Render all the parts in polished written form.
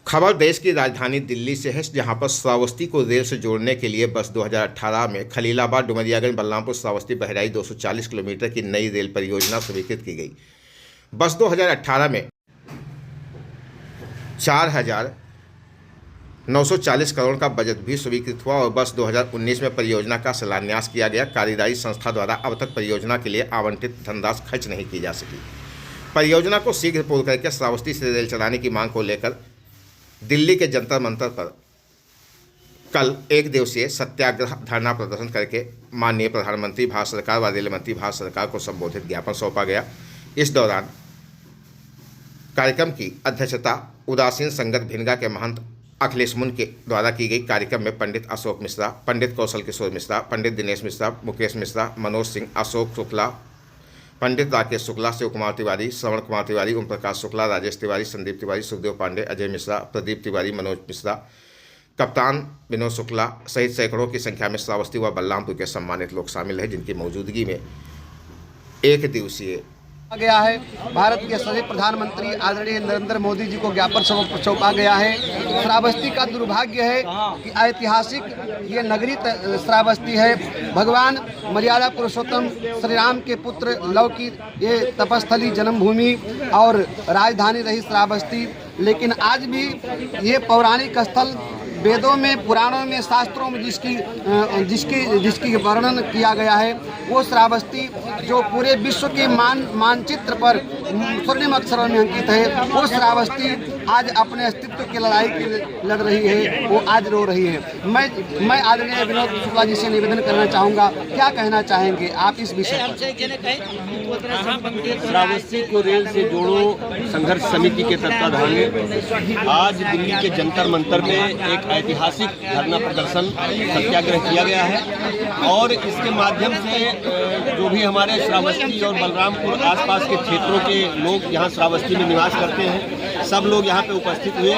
खबर देश की राजधानी दिल्ली से है, जहां पर श्रावस्ती को रेल से जोड़ने के लिए वर्ष 2018 में खलीलाबाद, डुमरियागंज, बलरामपुर, श्रावस्ती, बहराइच 240 किलोमीटर की नई रेल परियोजना स्वीकृत की गई। वर्ष 2018 में 4,940 करोड़ का बजट भी स्वीकृत हुआ और वर्ष 2019 में परियोजना का शिलान्यास किया गया। कार्यदायी संस्था द्वारा अब तक परियोजना के लिए आवंटित धनराशि खर्च नहीं की जा सकी। परियोजना को शीघ्र पूर्ण करके श्रावस्ती से रेल चलाने की मांग को लेकर दिल्ली के जंतर मंतर पर कल एक दिवसीय सत्याग्रह धरना प्रदर्शन करके माननीय प्रधानमंत्री भारत सरकार व रेल मंत्री भारत सरकार को संबोधित ज्ञापन सौंपा गया। इस दौरान कार्यक्रम की अध्यक्षता उदासीन संगत भिनगा के महंत अखिलेश मुन के द्वारा की गई। कार्यक्रम में पंडित अशोक मिश्रा, पंडित कौशल किशोर मिश्रा, पंडित दिनेश मिश्रा, मुकेश मिश्रा, मनोज सिंह, अशोक शुक्ला, पंडित राकेश शुक्ला, शिव कुमार तिवारी, श्रवण कुमार तिवारी, ओम प्रकाश शुक्ला, राजेश तिवारी, संदीप तिवारी, सुखदेव पांडे, अजय मिश्रा, प्रदीप तिवारी, मनोज मिश्रा, कप्तान विनोद शुक्ला सहित सैकड़ों की संख्या में श्रावस्ती व बलरामपुर के सम्मानित लोग शामिल हैं, जिनकी मौजूदगी में एक दिवसीय गया है। भारत के सभी प्रधानमंत्री आदरणीय नरेंद्र मोदी जी को ज्ञापन सौंपा गया है। श्रावस्ती का दुर्भाग्य है कि ऐतिहासिक ये नगरी श्रावस्ती है। भगवान मर्यादा पुरुषोत्तम श्री राम के पुत्र लव की ये तपस्थली, जन्मभूमि और राजधानी रही श्रावस्ती। लेकिन आज भी ये पौराणिक स्थल वेदों में, पुराणों में, शास्त्रों में जिसकी वर्णन किया गया है, वो श्रावस्ती जो पूरे विश्व के मानचित्र पर स्वर्णिम अक्षरों में अंकित है, वो श्रावस्ती आज अपने अस्तित्व की लड़ाई लड़ रही है, वो आज रो रही है। मैं आदरणीय विनोद शुक्ला जी से निवेदन करना चाहूँगा, क्या कहना चाहेंगे आप इस विषय पर? श्रावस्ती को रेल से जोड़ो संघर्ष समिति के तत्वाधान में आज दिल्ली के जंतर मंतर में एक ऐतिहासिक धरना प्रदर्शन सत्याग्रह किया गया है और इसके माध्यम से जो भी हमारे श्रावस्ती और बलरामपुर आसपास के क्षेत्रों के लोग यहाँ श्रावस्ती में निवास करते हैं, सब लोग यहाँ पे उपस्थित हुए।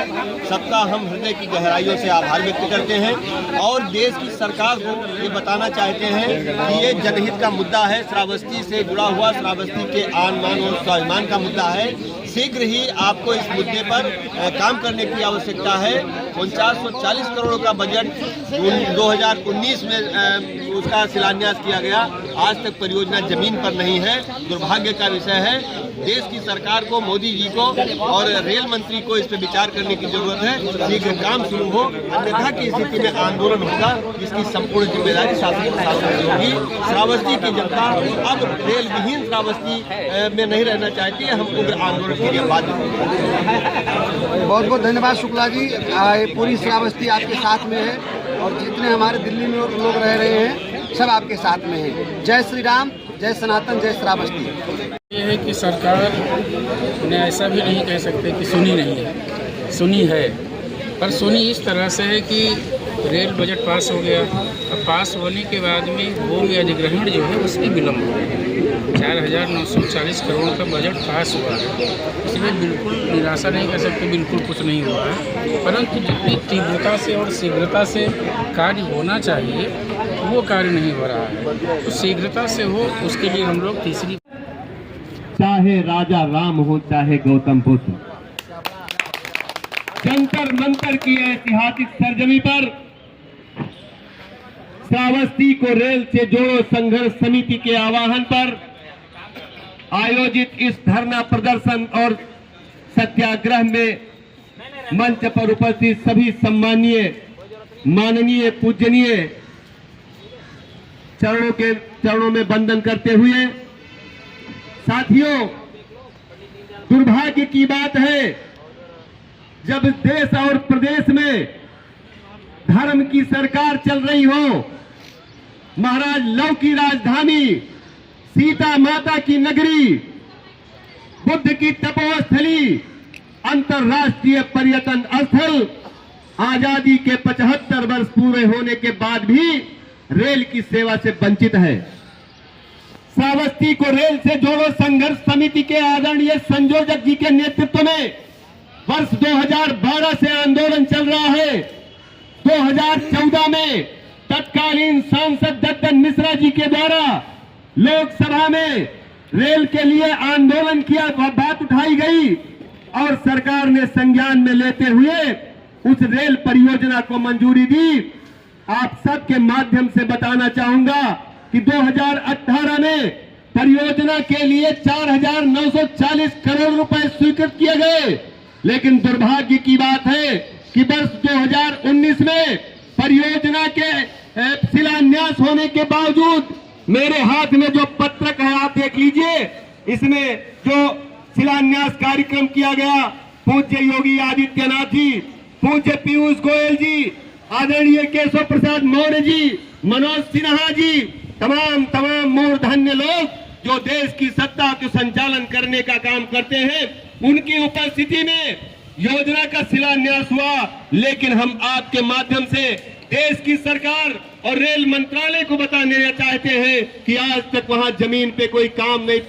सबका हम हृदय की गहराइयों से आभार व्यक्त करते हैं और देश की सरकार को ये बताना चाहते हैं कि ये जनहित का मुद्दा है। श्रावस्ती से जुड़ा हुआ श्रावस्ती के आन मान और स्वाभिमान का मुद्दा है। शीघ्र ही आपको इस मुद्दे पर काम करने की आवश्यकता है। 440 करोड़ का बजट 2019 में उसका शिलान्यास किया गया, आज तक परियोजना जमीन पर नहीं है। दुर्भाग्य का विषय है। देश की सरकार को, मोदी जी को और रेल मंत्री को इस पर विचार करने की जरूरत है। शीघ्र काम शुरू हो, अन्यथा की स्थिति में आंदोलन होगा, जिसकी संपूर्ण जिम्मेदारी शासन प्रशासन की होगी। श्रावस्ती की जनता अब रेल विहीन श्रावस्ती में नहीं रहना चाहती है। हम उग्र आंदोलन के लिए बाध्य हैं। बहुत बहुत धन्यवाद शुक्ला जी। पूरी श्रावस्ती आपके साथ में है और जितने हमारे दिल्ली में लोग रह रहे हैं सब आपके साथ में है। जय श्री राम, जय सनातन, जय श्रावस्ती। ये है कि सरकार ने ऐसा भी नहीं कह सकते कि सुनी नहीं है, सुनी है, पर सुनी इस तरह से है कि रेल बजट पास हो गया। अब पास होने के बाद में भूमि अधिग्रहण जो है उसमें विलम्ब हो गया। 4,940 करोड़ का बजट पास हुआ है, इसमें बिल्कुल निराशा नहीं कर सकते, बिल्कुल कुछ नहीं हुआ है। परंतु जितनी तीव्रता से और शीघ्रता से कार्य होना चाहिए वो कार्य नहीं हो रहा है। तो शीघ्रता से हो, उसके लिए हम लोग तीसरी, चाहे राजा राम हो चाहे गौतम बुद्ध, जंतर मंतर की ऐतिहासिक सरजमी पर श्रावस्ती को रेल से जोड़ो संघर्ष समिति के आह्वान पर आयोजित इस धरना प्रदर्शन और सत्याग्रह में मंच पर उपस्थित सभी सम्मानीय, माननीय, पूजनीय चरणों में वंदन करते हुए, साथियों, दुर्भाग्य की बात है जब देश और प्रदेश में धर्म की सरकार चल रही हो, महाराज लव की राजधानी, सीता माता की नगरी, बुद्ध की तपोस्थली, अंतर्राष्ट्रीय पर्यटन स्थल, आजादी के 75 वर्ष पूरे होने के बाद भी रेल की सेवा से वंचित है। श्रावस्ती को रेल से जोड़ो संघर्ष समिति के आदरणीय संयोजक जी के नेतृत्व में वर्ष 2012 से आंदोलन चल रहा है। 2014 में तत्कालीन सांसद दत्तन मिश्रा जी के द्वारा लोकसभा में रेल के लिए आंदोलन किया, बात उठाई गई और सरकार ने संज्ञान में लेते हुए उस रेल परियोजना को मंजूरी दी। आप सबके माध्यम से बताना चाहूंगा कि 2018 में परियोजना के लिए 4,940 करोड़ रुपए स्वीकृत किए गए, लेकिन दुर्भाग्य की बात है कि वर्ष 2019 में परियोजना के शिलान्यास होने के बावजूद मेरे हाथ में जो पत्रक है आप देख लीजिए, इसमें जो शिलान्यास कार्यक्रम किया गया पूज्य योगी आदित्यनाथ जी, पूज्य पीयूष गोयल जी, आदरणीय केशव प्रसाद मौर्य जी, मनोज सिन्हा जी, तमाम मूर्धन्य लोग जो देश की सत्ता के संचालन करने का काम करते हैं, उनकी उपस्थिति में योजना का शिलान्यास हुआ। लेकिन हम आपके माध्यम से देश की सरकार और रेल मंत्रालय को बताने चाहते हैं कि आज तक वहां जमीन पे कोई काम नहीं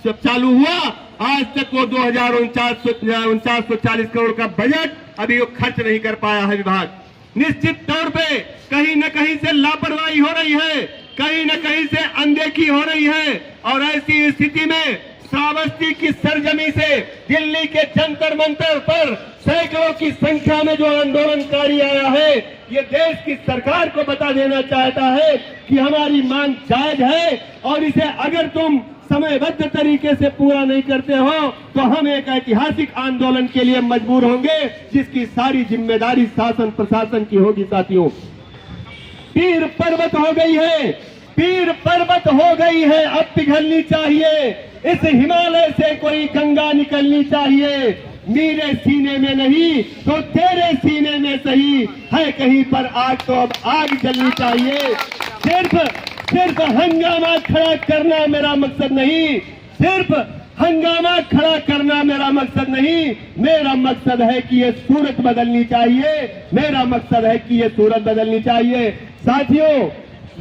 चालू हुआ। आज तक वो 2,4940 करोड़ का बजट अभी वो खर्च नहीं कर पाया है विभाग। निश्चित तौर पे कहीं न कहीं से लापरवाही हो रही है, कहीं न कहीं से अनदेखी हो रही है, और ऐसी स्थिति में श्रावस्ती की सरजमी से दिल्ली के जंतर मंतर पर सैकड़ों की संख्या में जो आंदोलनकारी आया है, ये देश की सरकार को बता देना चाहता है कि हमारी मांग जायज है और इसे अगर तुम समयबद्ध तरीके से पूरा नहीं करते हो तो हम एक ऐतिहासिक आंदोलन के लिए मजबूर होंगे, जिसकी सारी जिम्मेदारी शासन प्रशासन की होगी। साथियों, पीर पर्वत हो गई है, पीर पर्वत हो गई है, अब पिघलनी चाहिए। इस हिमालय से कोई गंगा निकलनी चाहिए। मेरे सीने में नहीं तो तेरे सीने में सही है कहीं पर आग, तो अब आग जलनी चाहिए। सिर्फ हंगामा खड़ा करना मेरा मकसद नहीं, सिर्फ हंगामा खड़ा करना मेरा मकसद नहीं। मेरा मकसद है कि ये सूरत बदलनी चाहिए, मेरा मकसद है कि ये सूरत बदलनी चाहिए। साथियों,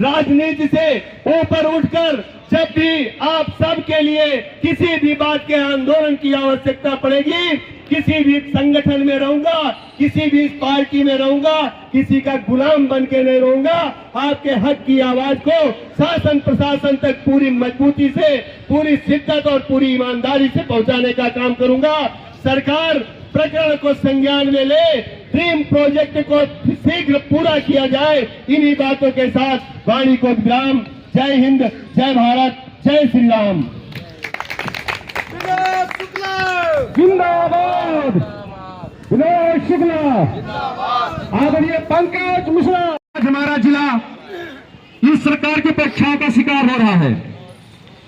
राजनीति से ऊपर उठकर जब भी आप सब के लिए किसी भी बात के आंदोलन की आवश्यकता पड़ेगी, किसी भी संगठन में रहूंगा, किसी भी पार्टी में रहूंगा, किसी का गुलाम बन के नहीं रहूंगा। आपके हक की आवाज को शासन प्रशासन तक पूरी मजबूती से, पूरी शिद्दत और पूरी ईमानदारी से पहुंचाने का काम करूंगा। सरकार प्रकरण को संज्ञान में ले, ड्रीम प्रोजेक्ट को शीघ्र पूरा किया जाए। इन्हीं बातों के साथ वाणी को विराम। जय हिंद, जय भारत, जय श्री राम। जिंदाबाद, विनोद शुक्ला, आदरणीय पंकज मिश्रा। आज हमारा जिला इस सरकार की परीक्षाओं का शिकार हो रहा है।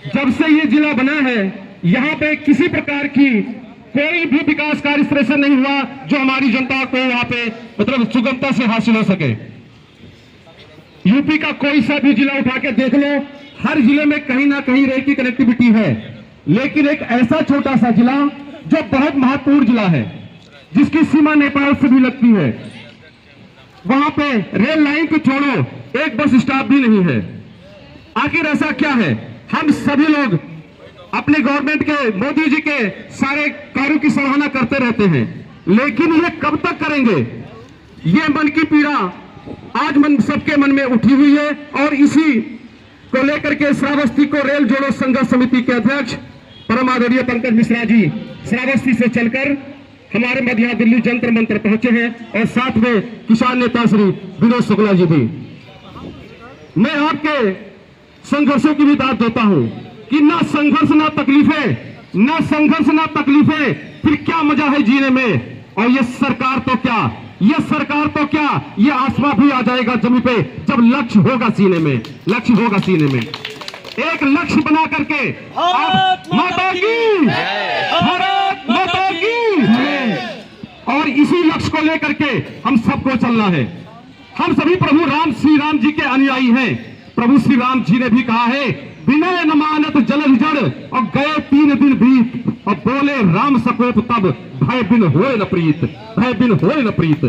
जब से ये जिला बना है, यहाँ पे किसी प्रकार की कोई भी विकास कार्य इस तरह से नहीं हुआ जो हमारी जनता को यहाँ पे मतलब सुगमता से हासिल हो सके। यूपी का कोई सा भी जिला उठा के देख लो, हर जिले में कहीं ना कहीं रेल की कनेक्टिविटी है, लेकिन एक ऐसा छोटा सा जिला जो बहुत महत्वपूर्ण जिला है, जिसकी सीमा नेपाल से भी लगती है, वहां पे रेल लाइन को छोड़ो एक बस स्टॉप भी नहीं है। आखिर ऐसा क्या है? हम सभी लोग अपने गवर्नमेंट के, मोदी जी के सारे कार्यों की सराहना करते रहते हैं, लेकिन ये कब तक करेंगे? ये मन की पीड़ा आज सबके मन में उठी हुई है, और इसी को लेकर के श्रावस्ती को रेल जोड़ो संघर्ष समिति के अध्यक्ष परम आदरणीय पंकज मिश्रा जी श्रावस्ती से चलकर हमारे मध्य दिल्ली जंतर मंतर पहुंचे हैं, और साथ में किसान नेता श्री विनोद शुक्ला जी भी। मैं आपके संघर्षों की भी दाद देता हूं कि ना संघर्ष ना तकलीफें, ना संघर्ष ना तकलीफें, फिर क्या मजा है जीने में। और ये सरकार तो क्या, ये सरकार तो क्या, ये आसमां भी आ जाएगा जमीन पे जब लक्ष्य होगा सीने में, लक्ष्य होगा सीने में। एक लक्ष्य बना करके माता की, भारत माता की, और इसी लक्ष्य को लेकर के हम सबको चलना है। हम सभी प्रभु राम श्री राम जी के अनुयायी हैं। प्रभु श्री राम जी ने भी कहा है, विनय न मानत जल जड़, और गए 3 दिन बीत, और बोले राम सकोप तब, भय बिन होए न प्रीत, भय बिन होए न प्रीत।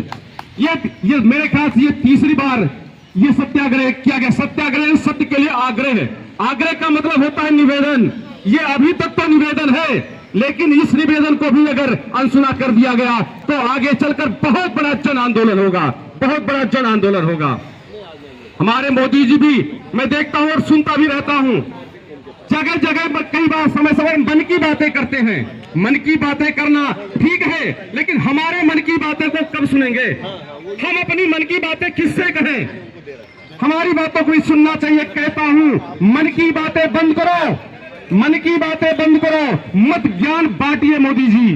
ये मेरे ख्याल से ये तीसरी बार ये सत्याग्रह किया गया। सत्याग्रह सत्य के लिए आग्रह है। आग्रह का मतलब होता है निवेदन। ये अभी तक तो निवेदन है, लेकिन इस निवेदन को भी अगर अनसुना कर दिया गया तो आगे चलकर बहुत बड़ा जन आंदोलन होगा, बहुत बड़ा जन आंदोलन होगा। हमारे मोदी जी भी मैं देखता हूं और सुनता भी रहता हूं, जगह जगह कई बार समय समय मन की बातें करते हैं। मन की बातें करना ठीक है, लेकिन हमारे मन की बातें तो कब सुनेंगे? हम अपनी मन की बातें किससे कहें? हमारी बातों को ही सुनना चाहिए। कहता हूं, मन की बातें बंद करो, मन की बातें बंद करो, मत ज्ञान बांटिए मोदी जी।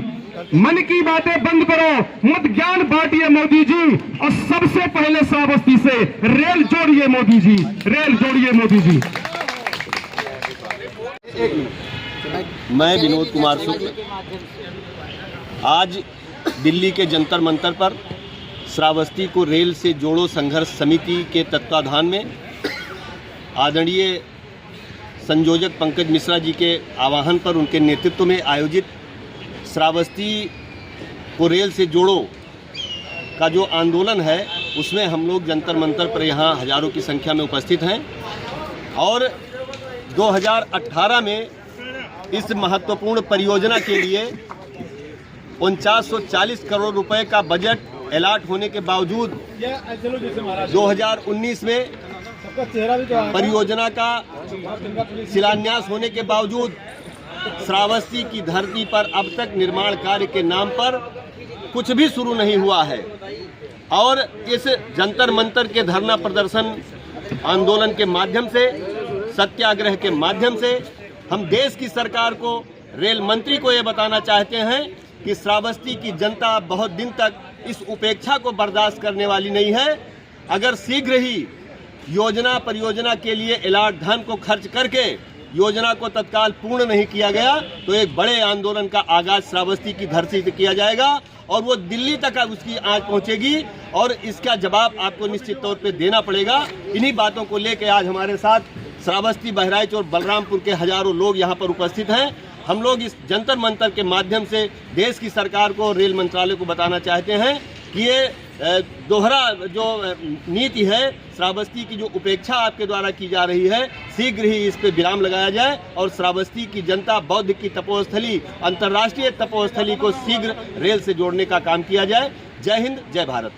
मन की बातें बंद करो, मत ज्ञान बांटिए मोदी जी। और सबसे पहले श्रावस्ती से रेल जोड़िए मोदी जी, रेल जोड़िए मोदी जी। मैं विनोद कुमार शुक्ल आज दिल्ली के जंतर मंतर पर श्रावस्ती को रेल से जोड़ो संघर्ष समिति के तत्वाधान में आदरणीय संयोजक पंकज मिश्रा जी के आह्वान पर उनके नेतृत्व में आयोजित श्रावस्ती को रेल से जोड़ो का जो आंदोलन है, उसमें हम लोग जंतर मंतर पर यहाँ हजारों की संख्या में उपस्थित हैं। और 2018 में इस महत्वपूर्ण परियोजना के लिए 4940 करोड़ रुपए का बजट अलॉट होने के बावजूद 2019 में परियोजना का शिलान्यास होने के बावजूद श्रावस्ती की धरती पर अब तक निर्माण कार्य के नाम पर कुछ भी शुरू नहीं हुआ है। और इस जंतर मंतर के धरना प्रदर्शन आंदोलन के माध्यम से, सत्याग्रह के माध्यम से हम देश की सरकार को, रेल मंत्री को ये बताना चाहते हैं कि श्रावस्ती की जनता बहुत दिन तक इस उपेक्षा को बर्दाश्त करने वाली नहीं है। अगर शीघ्र ही योजना परियोजना के लिए अलॉट धन को खर्च करके योजना को तत्काल पूर्ण नहीं किया गया तो एक बड़े आंदोलन का आगाज श्रावस्ती की धरती से किया जाएगा और वो दिल्ली तक उसकी आंच पहुंचेगी और इसका जवाब आपको निश्चित तौर पे देना पड़ेगा। इन्हीं बातों को लेकर आज हमारे साथ श्रावस्ती, बहराइच और बलरामपुर के हजारों लोग यहाँ पर उपस्थित हैं। हम लोग इस जंतर मंतर के माध्यम से देश की सरकार को, रेल मंत्रालय को बताना चाहते हैं कि ये दोहरा जो नीति है, श्रावस्ती की जो उपेक्षा आपके द्वारा की जा रही है, शीघ्र ही इस पे विराम लगाया जाए और श्रावस्ती की जनता, बौद्ध की तपोस्थली, अंतर्राष्ट्रीय तपोस्थली को शीघ्र रेल से जोड़ने का काम किया जाए। जय हिंद, जय भारत।